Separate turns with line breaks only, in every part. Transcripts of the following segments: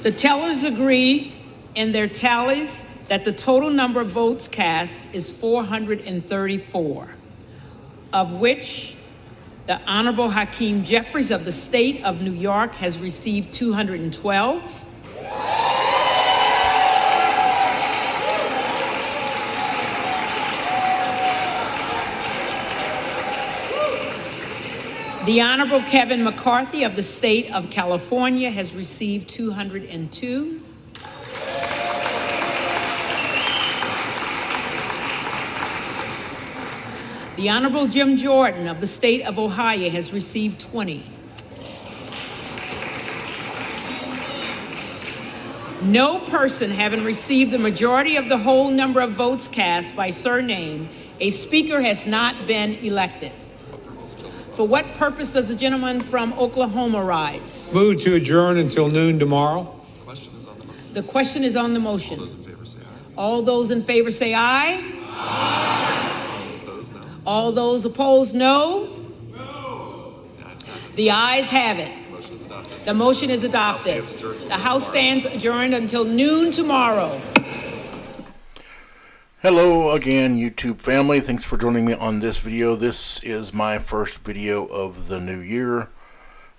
The tellers agree in their tallies that the total number of votes cast is 434, of which the Honorable Hakeem Jeffries of the state of New York has received 212. The Honorable Kevin McCarthy of the state of California has received 202. The Honorable Jim Jordan of the state of Ohio has received 20. No person having received the majority of the whole number of votes cast by surname, a speaker has not been elected. For what purpose does the gentleman from Oklahoma rise?
Move to adjourn until noon tomorrow.
The question is on the motion. All those in favor say aye.
Aye.
All those opposed, no. The ayes have it. The motion is adopted. The House stands adjourned until noon tomorrow.
Hello again, YouTube family. Thanks for joining me on this video. This is my first video of the new year,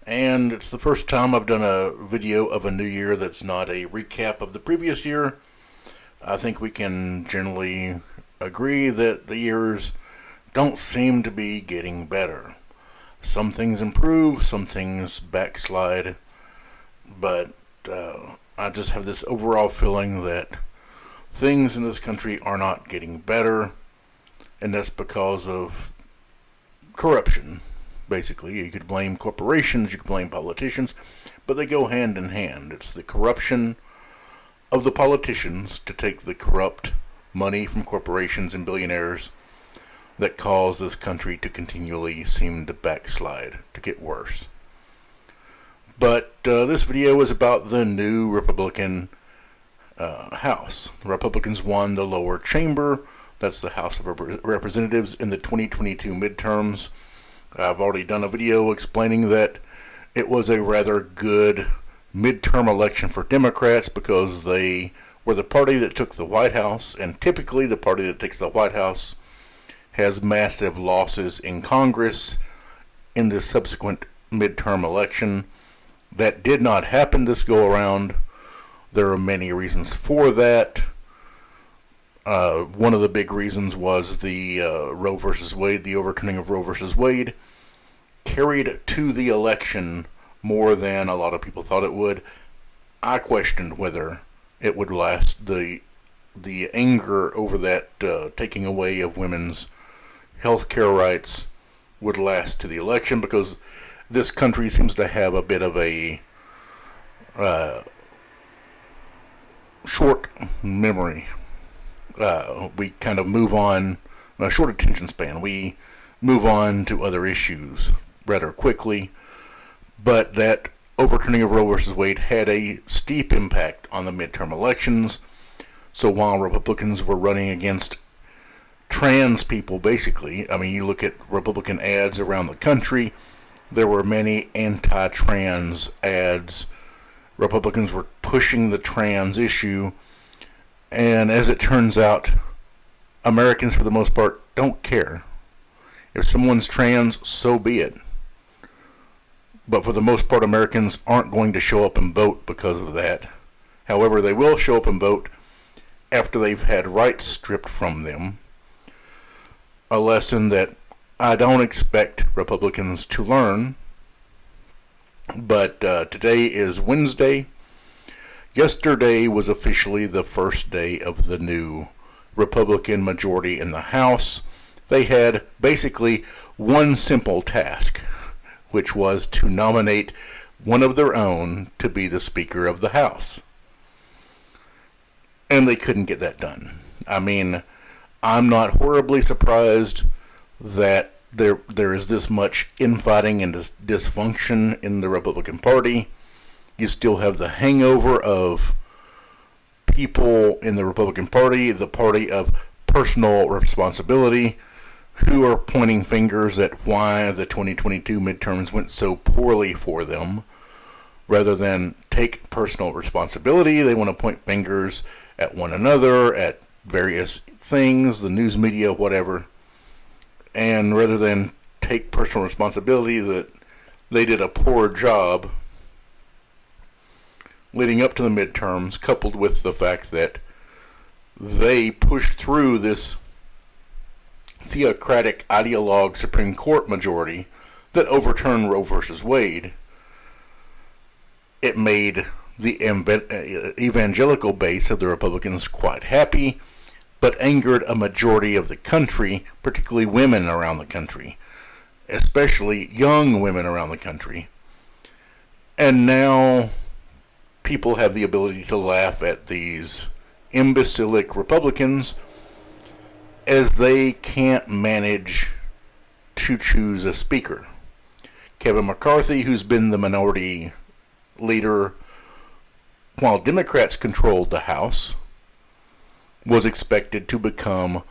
and it's the first time I've done a video of a new year that's not a recap of the previous year. I think we can generally agree that the years don't seem to be getting better. Some things improve, some things backslide, but I just have this overall feeling that things in this country are not getting better, and that's because of corruption, basically. You could blame corporations, you could blame politicians, but they go hand in hand. It's the corruption of the politicians to take the corrupt money from corporations and billionaires that cause this country to continually seem to backslide, to get worse. But this video is about the new Republican House. The Republicans won the lower chamber. That's the House of Representatives in the 2022 midterms. I've already done a video explaining that it was a rather good midterm election for Democrats because they were the party that took the White House, and typically the party that takes the White House has massive losses in Congress in the subsequent midterm election. That did not happen this go around. There are many reasons for that. One of the big reasons was the Roe versus Wade, the overturning of Roe versus Wade, carried to the election more than a lot of people thought it would. I questioned whether it would last. The anger over that taking away of women's health care rights would last to the election, because this country seems to have a bit of a short memory. We kind of move on, a short attention span. We move on to other issues rather quickly, but that overturning of Roe versus Wade had a steep impact on the midterm elections. So while Republicans were running against trans people, basically, I mean, you look at Republican ads around the country, there were many anti-trans ads. Republicans were pushing the trans issue, and as it turns out, Americans, for the most part, don't care. If someone's trans, so be it. But for the most part, Americans aren't going to show up and vote because of that. However, they will show up and vote after they've had rights stripped from them. A lesson that I don't expect Republicans to learn. But today is Wednesday. Yesterday was officially the first day of the new Republican majority in the House. They had basically one simple task, which was to nominate one of their own to be the Speaker of the House. And they couldn't get that done. I mean, I'm not horribly surprised that there is this much infighting and dysfunction in the Republican Party. You still have the hangover of people in the Republican Party, the party of personal responsibility, who are pointing fingers at why the 2022 midterms went so poorly for them, Rather than take personal responsibility, they want to point fingers at one another, at various things, the news media, whatever. And rather than take personal responsibility that they did a poor job leading up to the midterms, coupled with the fact that they pushed through this theocratic ideologue Supreme Court majority that overturned Roe versus Wade, it made the evangelical base of the Republicans quite happy, but angered a majority of the country, particularly women around the country, especially young women around the country. And now people have the ability to laugh at these imbecilic Republicans as they can't manage to choose a speaker. Kevin McCarthy, who's been the minority leader while Democrats controlled the House, was expected to become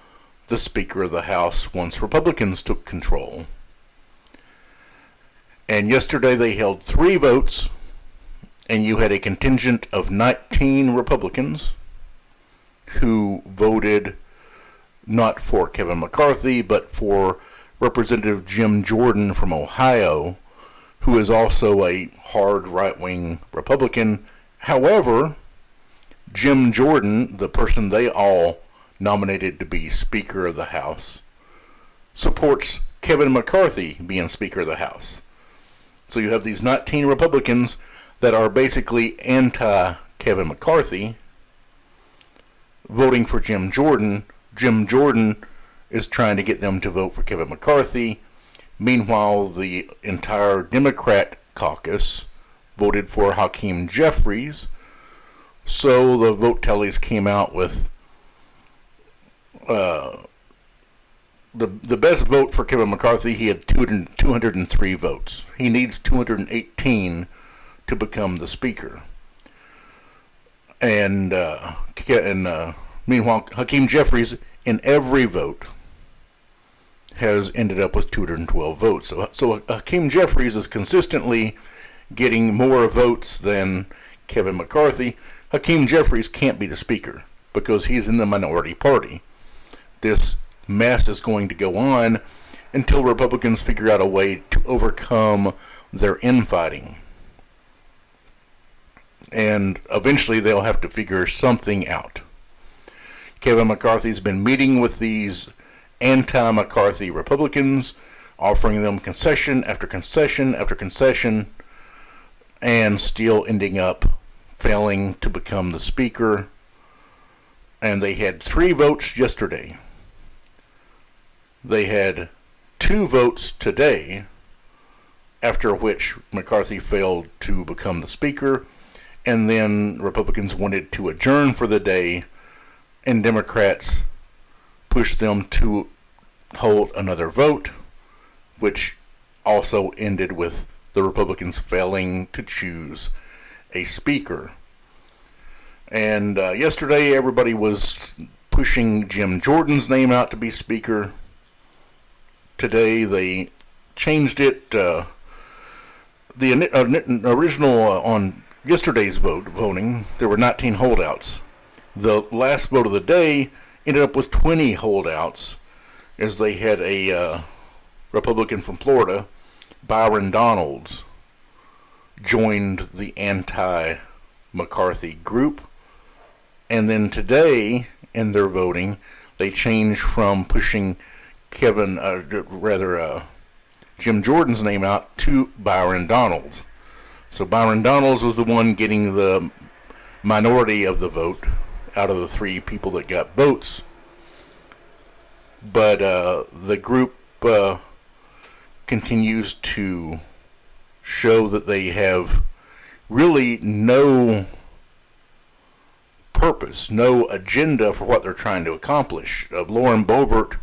the Speaker of the House once Republicans took control. And yesterday they held 3 votes, and you had a contingent of 19 Republicans who voted not for Kevin McCarthy, but for Representative Jim Jordan from Ohio, who is also a hard right-wing Republican. However, Jim Jordan, the person they all nominated to be Speaker of the House, supports Kevin McCarthy being Speaker of the House. So you have these 19 Republicans that are basically anti-Kevin McCarthy voting for Jim Jordan. Jim Jordan is trying to get them to vote for Kevin McCarthy. Meanwhile, the entire Democrat caucus voted for Hakeem Jeffries. So the vote tallies came out with the best vote for Kevin McCarthy. He had 203 votes. He needs 218 to become the Speaker. And meanwhile, Hakeem Jeffries, in every vote, has ended up with 212 votes. So Hakeem Jeffries is consistently getting more votes than Kevin McCarthy. Hakeem Jeffries can't be the Speaker because he's in the minority party. This mess is going to go on until Republicans figure out a way to overcome their infighting. And eventually they'll have to figure something out. Kevin McCarthy's been meeting with these anti-McCarthy Republicans, offering them concession after concession after concession, and still ending up failing to become the Speaker. And they had 3 votes yesterday. They had 2 votes today, after which McCarthy failed to become the Speaker, and then Republicans wanted to adjourn for the day, and Democrats pushed them to hold another vote, which also ended with the Republicans failing to choose a Speaker. And yesterday everybody was pushing Jim Jordan's name out to be Speaker. Today they changed it. The original on yesterday's voting, there were 19 holdouts. The last vote of the day ended up with 20 holdouts, as they had a Republican from Florida, Byron Donalds, joined the anti-McCarthy group. And then today, in their voting, they changed from pushing Jim Jordan's name out to Byron Donalds. So Byron Donalds was the one getting the minority of the vote out of the 3 people that got votes. But the group continues to show that they have really no purpose, no agenda for what they're trying to accomplish. Lauren Boebert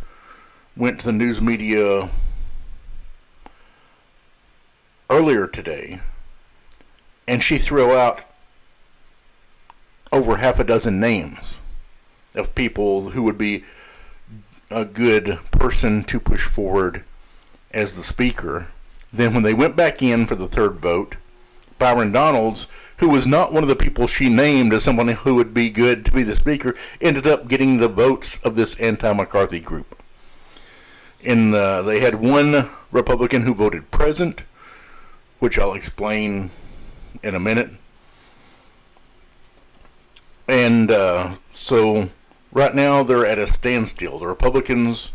went to the news media earlier today, and she threw out over half a dozen names of people who would be a good person to push forward as the Speaker. Then when they went back in for the 3rd vote, Byron Donalds, who was not one of the people she named as someone who would be good to be the speaker, ended up getting the votes of this anti-McCarthy group. And they had one Republican who voted present, which I'll explain in a minute. And so right now they're at a standstill. The Republicans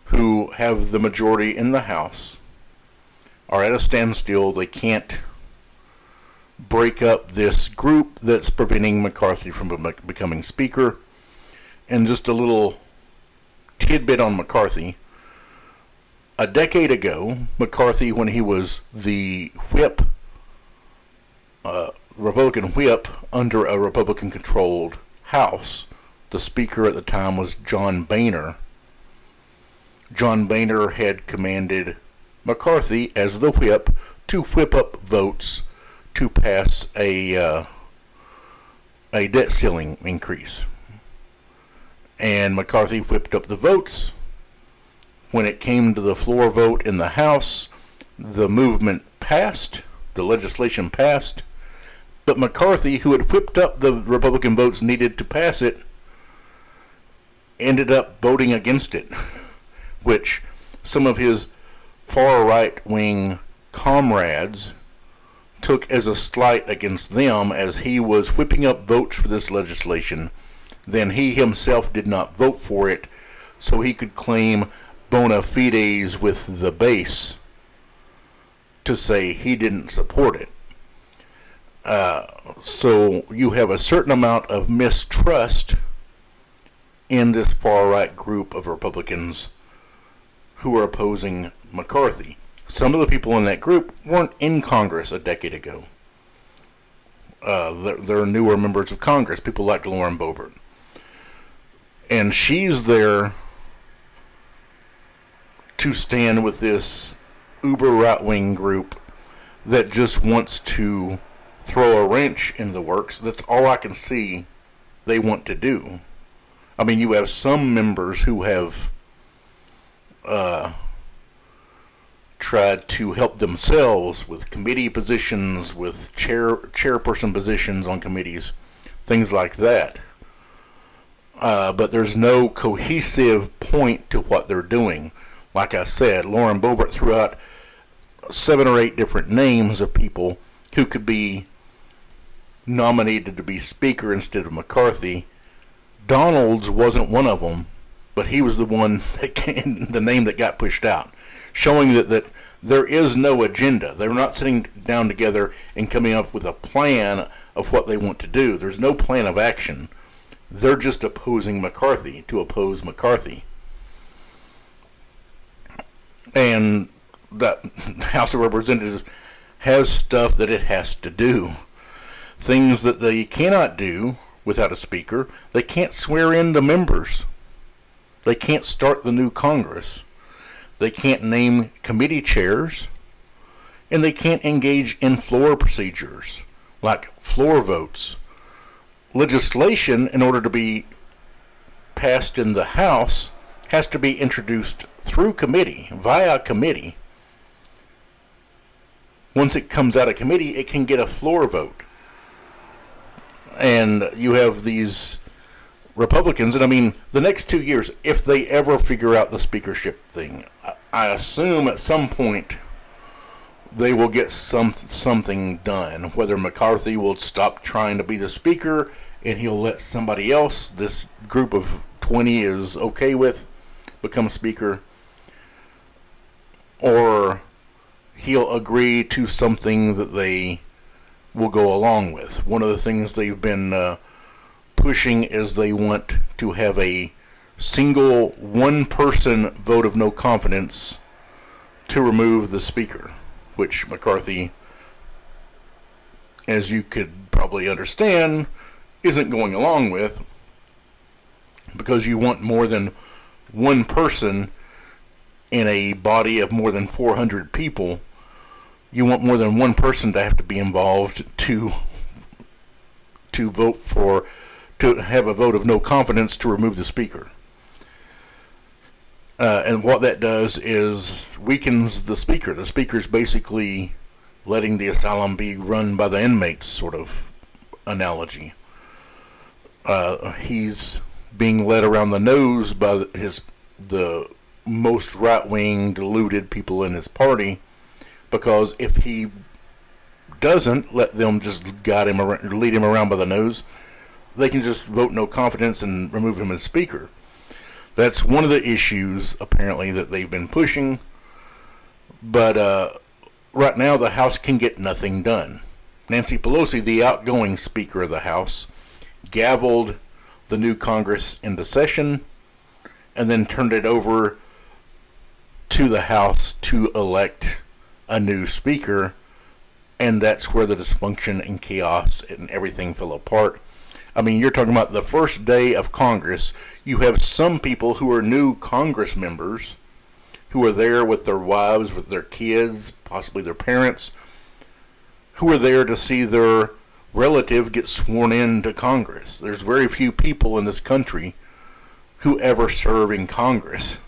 who have the majority in the House are at a standstill. They can't break up this group that's preventing McCarthy from becoming Speaker. And just a little tidbit on McCarthy. A decade ago, McCarthy, when he was the whip, Republican whip under a Republican-controlled House, the Speaker at the time was John Boehner. John Boehner had commanded McCarthy as the whip to whip up votes to pass a debt ceiling increase. And McCarthy whipped up the votes. When it came to the floor vote in the House, the movement passed, the legislation passed, but McCarthy, who had whipped up the Republican votes needed to pass it, ended up voting against it, which some of his far right-wing comrades took as a slight against them, as he was whipping up votes for this legislation. Then he himself did not vote for it, so he could claim bona fides with the base to say he didn't support it. So you have a certain amount of mistrust in this far-right group of Republicans who are opposing McCarthy. Some of the people in that group weren't in Congress a decade ago. They're newer members of Congress, people like Lauren Boebert. And she's there to stand with this uber right-wing group that just wants to throw a wrench in the works. That's all I can see they want to do. I mean, you have some members who have tried to help themselves with committee positions, with chairperson positions on committees, things like that. But there's no cohesive point to what they're doing. Like I said, Lauren Boebert threw out 7 or 8 different names of people who could be nominated to be Speaker instead of McCarthy. Donalds wasn't one of them, but he was the one the name that got pushed out, showing that there is no agenda. They're not sitting down together and coming up with a plan of what they want to do. There's no plan of action. They're just opposing McCarthy to oppose McCarthy. And that House of Representatives has stuff that it has to do. Things that they cannot do without a speaker. They can't swear in the members. They can't start the new Congress. They can't name committee chairs. And they can't engage in floor procedures, like floor votes. Legislation, in order to be passed in the House, has to be introduced through committee, via committee. Once it comes out of committee, it can get a floor vote. And you have these Republicans, and I mean, the next 2 years, if they ever figure out the speakership thing, I assume at some point they will get something done. Whether McCarthy will stop trying to be the speaker and he'll let somebody else this group of 20 is okay with become speaker, or he'll agree to something that they will go along with. One of the things they've been pushing is they want to have a single one-person vote of no confidence to remove the speaker, which McCarthy, as you could probably understand, isn't going along with, because you want more than one person in a body of more than 400 people. You want more than one person to have to be involved to vote for, to have a vote of no confidence to remove the speaker. And what that does is weakens the speaker. The speaker is basically letting the asylum be run by the inmates sort of analogy. He's being led around the nose by the most right-wing deluded people in his party, because if he doesn't let them just guide him around, lead him around by the nose, they can just vote no confidence and remove him as speaker. That's one of the issues apparently that they've been pushing, but right now the House can get nothing done. Nancy Pelosi, the outgoing Speaker of the House, gavelled the new Congress into session and then turned it over to the House to elect a new Speaker, and that's where the dysfunction and chaos and everything fell apart. I mean, you're talking about the first day of Congress. You have some people who are new Congress members who are there with their wives, with their kids, possibly their parents, who are there to see their relative get sworn into Congress. There's very few people in this country who ever serve in Congress.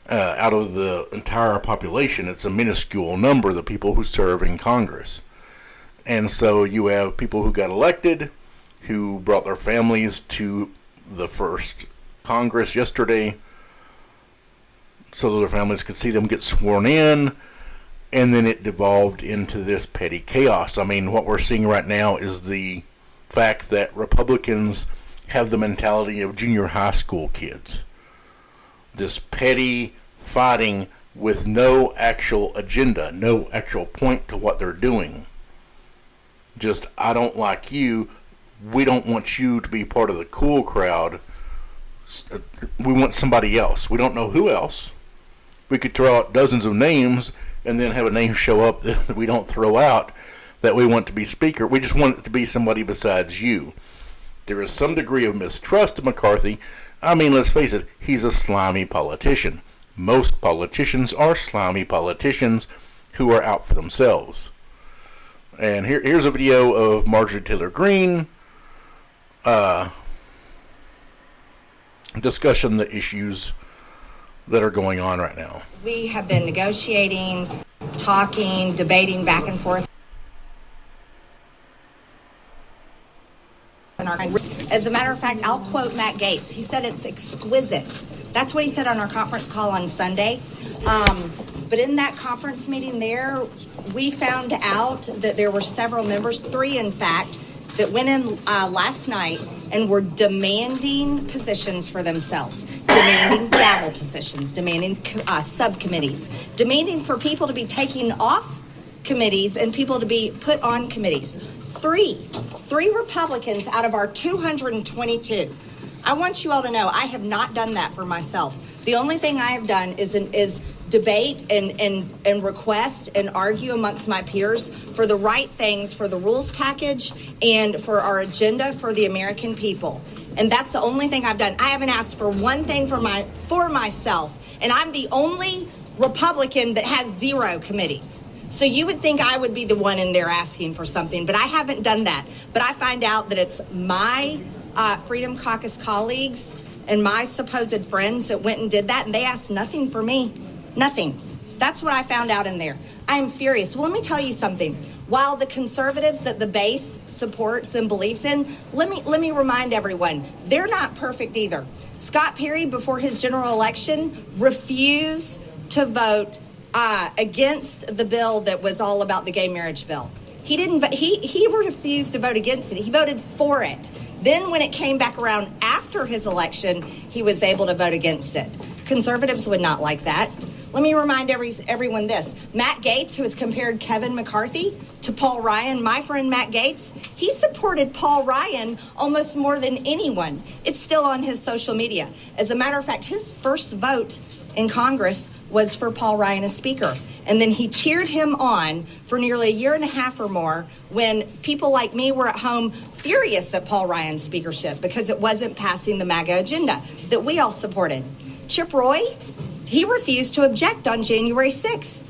Out of the entire population, it's a minuscule number, the people who serve in Congress. And so you have people who got elected, who brought their families to the first Congress yesterday so that their families could see them get sworn in, and then it devolved into this petty chaos. I mean, what we're seeing right now is the fact that Republicans have the mentality of junior high school kids. This petty fighting with no actual agenda, no actual point to what they're doing. Just, I don't like you, we don't want you to be part of the cool crowd, we want somebody else. We don't know who else. We could throw out dozens of names and then have a name show up that we don't throw out that we want to be speaker. We just want it to be somebody besides you. There is some degree of mistrust of McCarthy. I mean, let's face it, he's a slimy politician. Most politicians are slimy politicians who are out for themselves. And here's a video of Marjorie Taylor Greene discussing the issues that are going on right now.
We have been negotiating, talking, debating back and forth. As a matter of fact, I'll quote Matt Gaetz. He said it's exquisite. That's what he said on our conference call on Sunday. But in that conference meeting there, we found out that there were several members, 3 in fact, that went in last night and were demanding positions for themselves, demanding gavel positions, demanding subcommittees, demanding for people to be taken off committees and people to be put on committees. Three Republicans out of our 222. I want you all to know I have not done that for myself. The only thing I have done is debate and request and argue amongst my peers for the right things, for the rules package and for our agenda for the American people. And that's the only thing I've done. I haven't asked for one thing for myself. And I'm the only Republican that has 0 committees. So you would think I would be the one in there asking for something, but I haven't done that. But I find out that it's my Freedom Caucus colleagues and my supposed friends that went and did that, and they asked nothing for me. Nothing. That's what I found out in there. I'm furious. Well, let me tell you something. While the conservatives that the base supports and believes in, let me remind everyone, they're not perfect either. Scott Perry, before his general election, refused to vote against the bill that was all about the gay marriage bill. He refused to vote against it. He voted for it. Then when it came back around after his election, he was able to vote against it. Conservatives would not like that. Let me remind everyone this. Matt Gaetz, who has compared Kevin McCarthy to Paul Ryan, my friend Matt Gaetz, he supported Paul Ryan almost more than anyone. It's still on his social media. As a matter of fact, his first vote in Congress was for Paul Ryan as Speaker. And then he cheered him on for nearly a year and a half or more when people like me were at home furious at Paul Ryan's speakership because it wasn't passing the MAGA agenda that we all supported. Chip Roy, he refused to object on January 6th.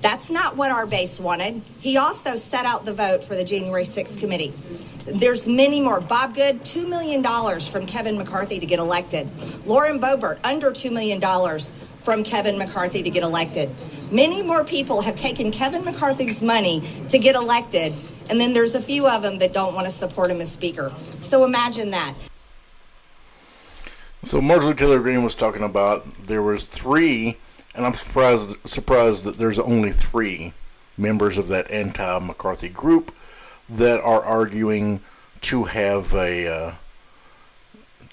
That's not what our base wanted. He also set out the vote for the January 6th committee. There's many more. Bob Good, $2 million from Kevin McCarthy to get elected. Lauren Boebert, under $2 million from Kevin McCarthy to get elected. Many more people have taken Kevin McCarthy's money to get elected, and then there's a few of them that don't want to support him as Speaker. So imagine that.
So Marjorie Taylor Greene was talking about there was 3, and I'm surprised that there's only 3 members of that anti-McCarthy group that are arguing to have a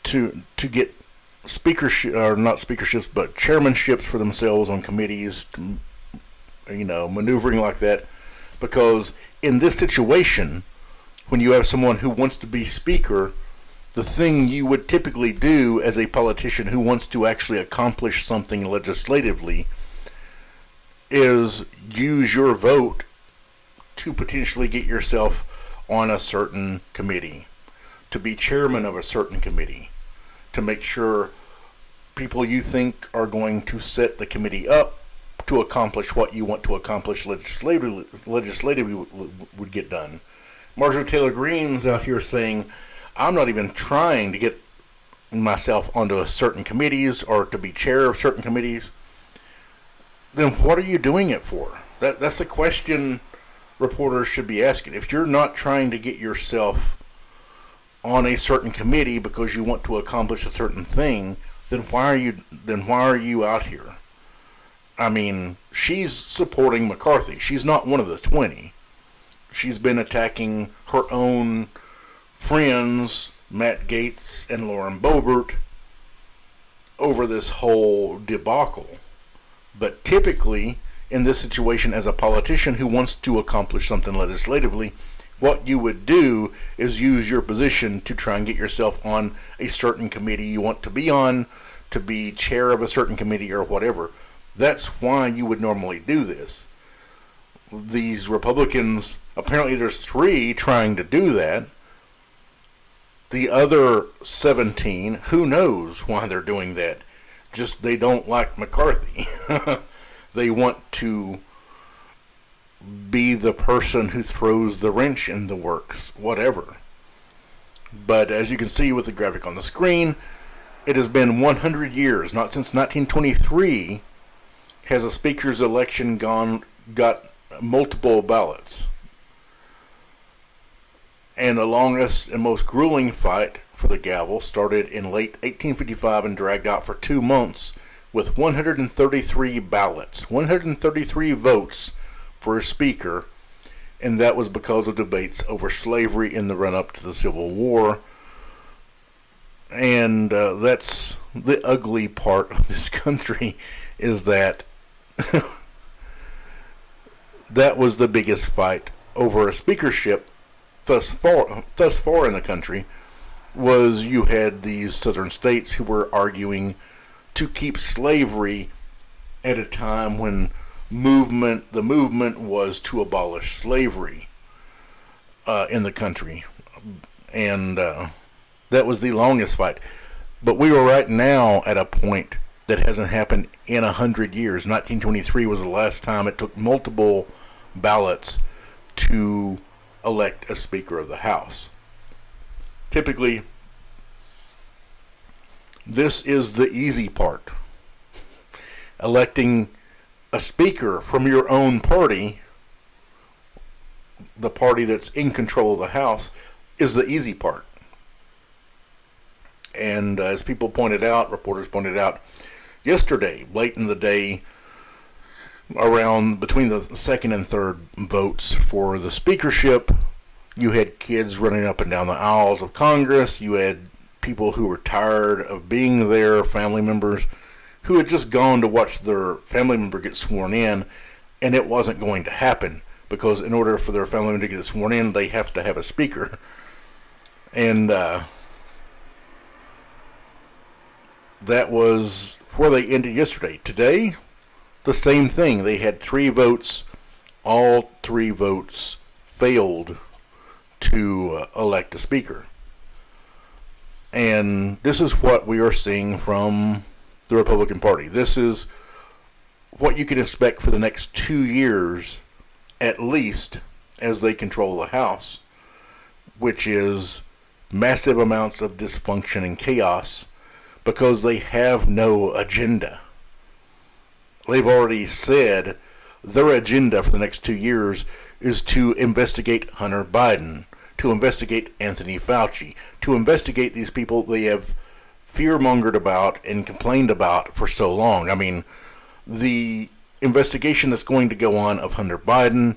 to get speakership, or not speakerships, but chairmanships for themselves on committees, maneuvering like that. Because in this situation, when you have someone who wants to be speaker, the thing you would typically do as a politician who wants to actually accomplish something legislatively is use your vote to potentially get yourself on a certain committee, to be chairman of a certain committee, to make sure people you think are going to set the committee up to accomplish what you want to accomplish legislatively would get done. Marjorie Taylor Greene's out here saying, I'm not even trying to get myself onto certain committees or to be chair of certain committees. Then what are you doing it for? That's the question reporters should be asking. If you're not trying to get yourself on a certain committee because you want to accomplish a certain thing, then why are you out here? I mean, she's supporting McCarthy. She's not one of the 20. She's been attacking her own friends, Matt Gaetz and Lauren Boebert, over this whole debacle. But typically, in this situation, as a politician who wants to accomplish something legislatively, what you would do is use your position to try and get yourself on a certain committee you want to be on, to be chair of a certain committee or whatever. That's why you would normally do this. These Republicans, apparently there's 3 trying to do that. The other 17, who knows why they're doing that? Just they don't like McCarthy. They want to be the person who throws the wrench in the works, whatever. But as you can see with the graphic on the screen, it has been 100 years, not since 1923, has a speaker's election got multiple ballots. And the longest and most grueling fight for the gavel started in late 1855 and dragged out for 2 months with 133 ballots, 133 votes for a speaker, and that was because of debates over slavery in the run-up to the Civil War. And that's the ugly part of this country, is that that was the biggest fight over a speakership thus far in the country. Was you had these southern states who were arguing to keep slavery at a time when the movement was to abolish slavery in the country, and that was the longest fight. But we are right now at a point that hasn't happened in 100 years. 1923 was the last time it took multiple ballots to elect a Speaker of the House. Typically, this is the easy part. Electing a speaker from your own party, the party that's in control of the House, is the easy part. And as people pointed out, reporters pointed out, yesterday, late in the day, around between the second and third votes for the speakership, you had kids running up and down the aisles of Congress. You had people who were tired of being there, family members who had just gone to watch their family member get sworn in, and it wasn't going to happen because in order for their family member to get sworn in, they have to have a speaker. And that was where they ended yesterday. Today, the same thing. They had 3 votes. All 3 votes failed to elect a speaker. And this is what we are seeing from the Republican Party. This is what you can expect for the next 2 years, at least, as they control the House, which is massive amounts of dysfunction and chaos because they have no agenda. they've already said their agenda for the next 2 years is to investigate Hunter Biden, to investigate Anthony Fauci, to investigate these people they have fear-mongered about and complained about for so long. I mean, the investigation that's going to go on of Hunter Biden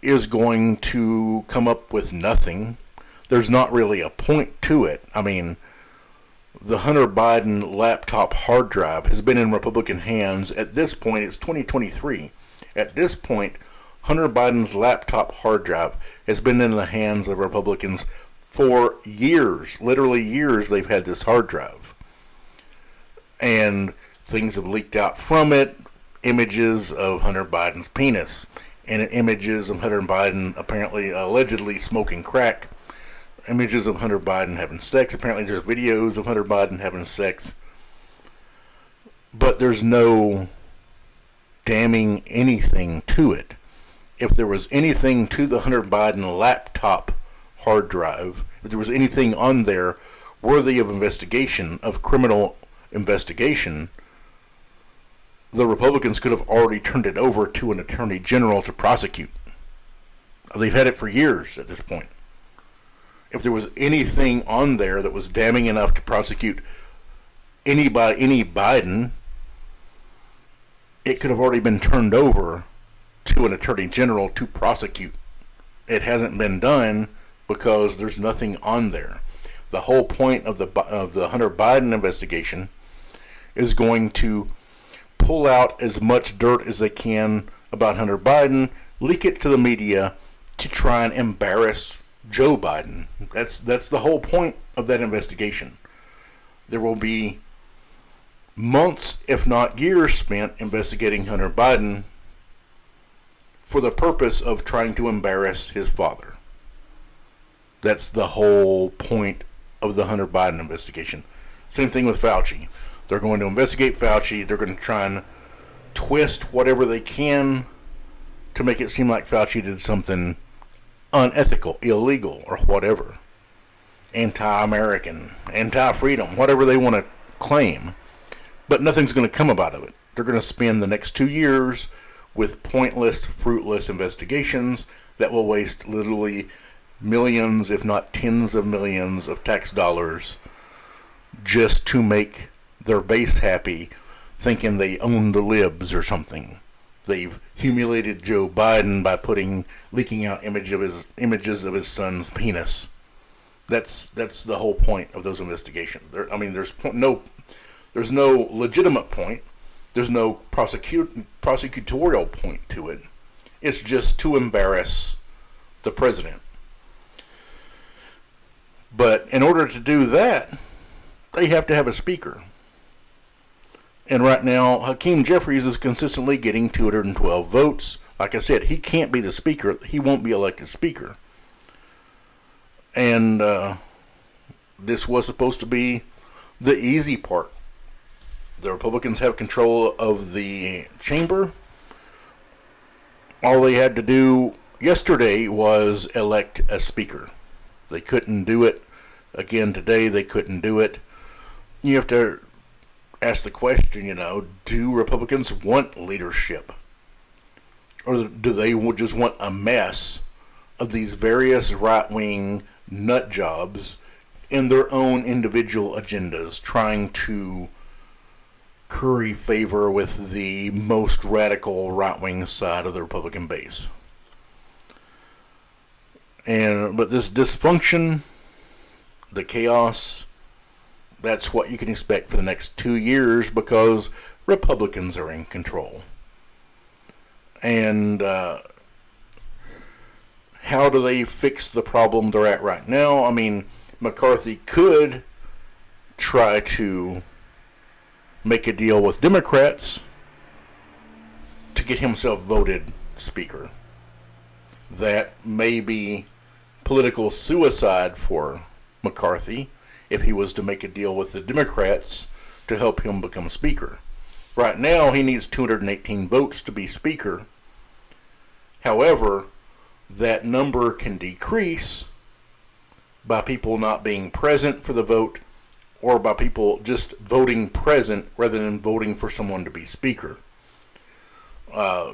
is going to come up with nothing. There's not really a point to it. I mean, the Hunter Biden laptop hard drive has been in Republican hands. At this point, it's 2023. At this point, Hunter Biden's laptop hard drive has been in the hands of Republicans for years. Literally years they've had this hard drive. And things have leaked out from it. Images of Hunter Biden's penis. And images of Hunter Biden apparently, allegedly smoking crack. Images of Hunter Biden having sex. Apparently there's videos of Hunter Biden having sex. But there's no damning anything to it. If there was anything to the Hunter Biden laptop hard drive, if there was anything on there worthy of investigation, of criminal investigation, the Republicans could have already turned it over to an attorney general to prosecute. They've had it for years at this point. If there was anything on there that was damning enough to prosecute any Biden, it could have already been turned over to an attorney general to prosecute. It hasn't been done because there's nothing on there. The whole point of the Hunter Biden investigation is going to pull out as much dirt as they can about Hunter Biden, leak it to the media to try and embarrass Joe Biden. That's the whole point of that investigation. There will be months, if not years, spent investigating Hunter Biden for the purpose of trying to embarrass his father. That's the whole point of the Hunter Biden investigation. Same thing with Fauci. They're going to investigate Fauci. They're going to try and twist whatever they can to make it seem like Fauci did something unethical, illegal, or whatever. Anti-American, anti-freedom, whatever they want to claim. But nothing's going to come about of it. They're going to spend the next 2 years with pointless, fruitless investigations that will waste literally millions, if not tens of millions of tax dollars just to make their base happy, thinking they own the libs or something. They've humiliated Joe Biden by leaking out images of his son's penis. That's the whole point of those investigations. There's no legitimate point. There's no prosecutorial point to it. It's just to embarrass the president. But in order to do that, they have to have a speaker. And right now, Hakeem Jeffries is consistently getting 212 votes. Like I said, he can't be the speaker. He won't be elected speaker. And this was supposed to be the easy part. The Republicans have control of the chamber. All they had to do yesterday was elect a speaker. They couldn't do it. Again, today they couldn't do it. You have to ask the question, do Republicans want leadership? Or do they just want a mess of these various right-wing nut jobs in their own individual agendas, trying to curry favor with the most radical right-wing side of the Republican base? But this dysfunction, the chaos, that's what you can expect for the next 2 years because Republicans are in control. And how do they fix the problem they're at right now? I mean, McCarthy could try to make a deal with Democrats to get himself voted speaker. That may be political suicide for McCarthy if he was to make a deal with the Democrats to help him become speaker. Right now, he needs 218 votes to be speaker. However, that number can decrease by people not being present for the vote or by people just voting present rather than voting for someone to be speaker.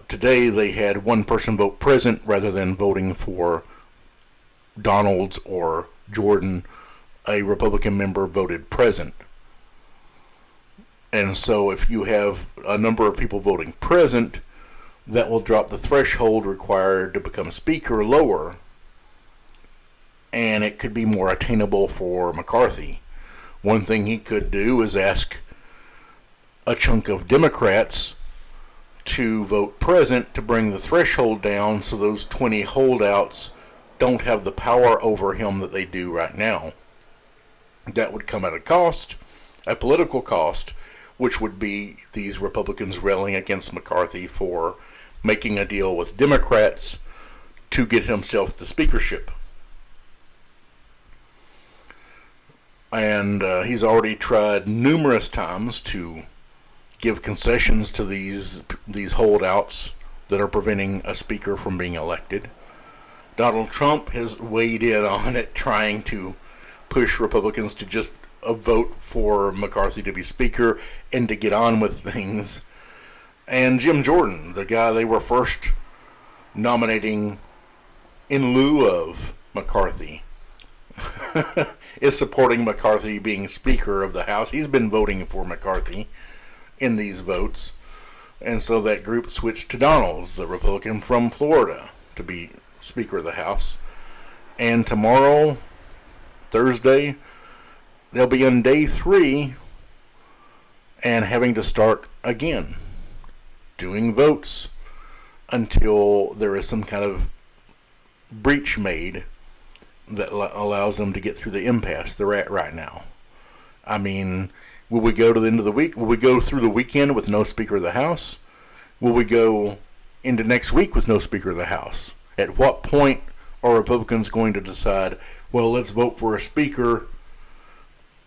Today they had one person vote present rather than voting for Donalds or Jordan. A Republican member voted present. And so if you have a number of people voting present, that will drop the threshold required to become speaker lower, and it could be more attainable for McCarthy. One thing he could do is ask a chunk of Democrats to vote present to bring the threshold down so those 20 holdouts don't have the power over him that they do right now. That would come at a cost, a political cost, which would be these Republicans railing against McCarthy for making a deal with Democrats to get himself the speakership. And he's already tried numerous times to give concessions to these holdouts that are preventing a speaker from being elected. Donald Trump has weighed in on it, trying to push Republicans to just vote for McCarthy to be speaker and to get on with things. And Jim Jordan, the guy they were first nominating in lieu of McCarthy, is supporting McCarthy being Speaker of the House. He's been voting for McCarthy in these votes. And so that group switched to Donalds, the Republican from Florida, to be Speaker of the House. And tomorrow, Thursday, they'll be on day 3 and having to start again doing votes until there is some kind of breach made that allows them to get through the impasse they're at right now. I mean, will we go to the end of the week? Will we go through the weekend with no Speaker of the House? Will we go into next week with no Speaker of the House? At what point are Republicans going to decide, well, let's vote for a Speaker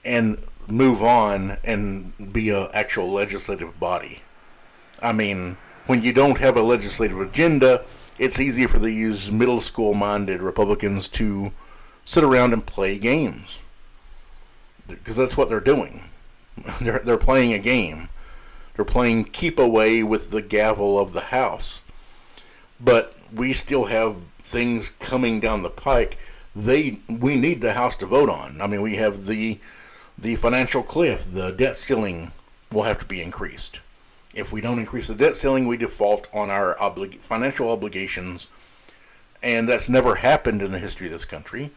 and move on and be an actual legislative body? I mean, when you don't have a legislative agenda, it's easy for these middle school minded Republicans to sit around and play games, because that's what they're doing. They're playing a game. They're playing keep away with the gavel of the House. But we still have things coming down the pike we need the House to vote on. I mean, we have the financial cliff. The debt ceiling will have to be increased. If we don't increase the debt ceiling, we default on our financial obligations, and that's never happened in the history of this country.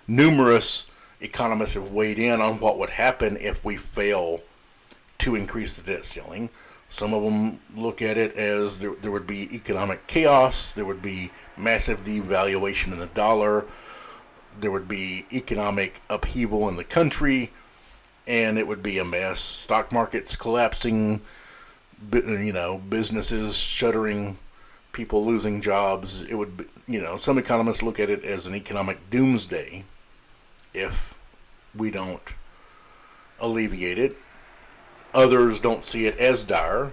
Numerous economists have weighed in on what would happen if we fail to increase the debt ceiling. Some of them look at it as there would be economic chaos, there would be massive devaluation in the dollar, there would be economic upheaval in the country, and it would be a mess. Stock markets collapsing, businesses shuttering, people losing jobs. It would be, some economists look at it as an economic doomsday if we don't alleviate it. Others don't see it as dire,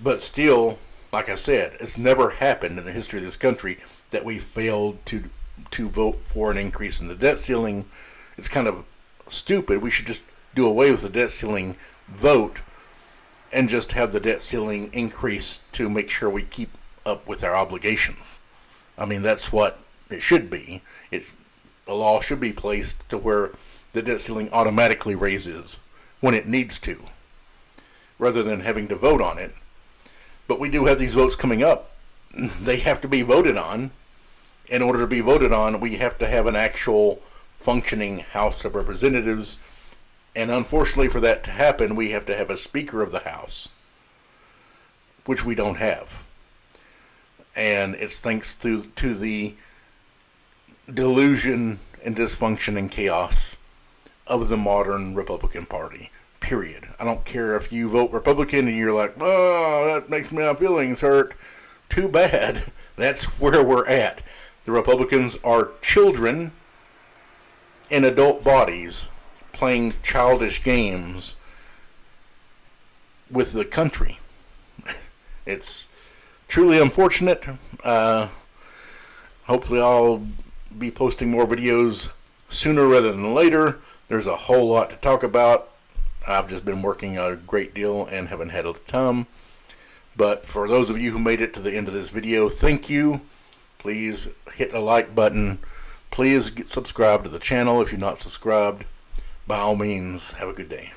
but still, like I said, it's never happened in the history of this country that we failed to vote for an increase in the debt ceiling. It's kind of stupid. We should just do away with the debt ceiling vote and just have the debt ceiling increase to make sure we keep up with our obligations. I mean, that's what it should be. A law should be placed to where the debt ceiling automatically raises when it needs to, rather than having to vote on it. But we do have these votes coming up. They have to be voted on. In order to be voted on, we have to have an actual functioning House of Representatives. And unfortunately, for that to happen, we have to have a Speaker of the House, which we don't have. And it's thanks to the delusion and dysfunction and chaos of the modern Republican Party, period. I don't care if you vote Republican and you're like, oh, that makes my feelings hurt. Too bad. That's where we're at. The Republicans are children in adult bodies playing childish games with the country. It's truly unfortunate. Hopefully I'll be posting more videos sooner rather than later. There's a whole lot to talk about. I've just been working a great deal and haven't had a time. But for those of you who made it to the end of this video, thank you. Please hit a like button. Please get subscribed to the channel if you're not subscribed. By all means, have a good day.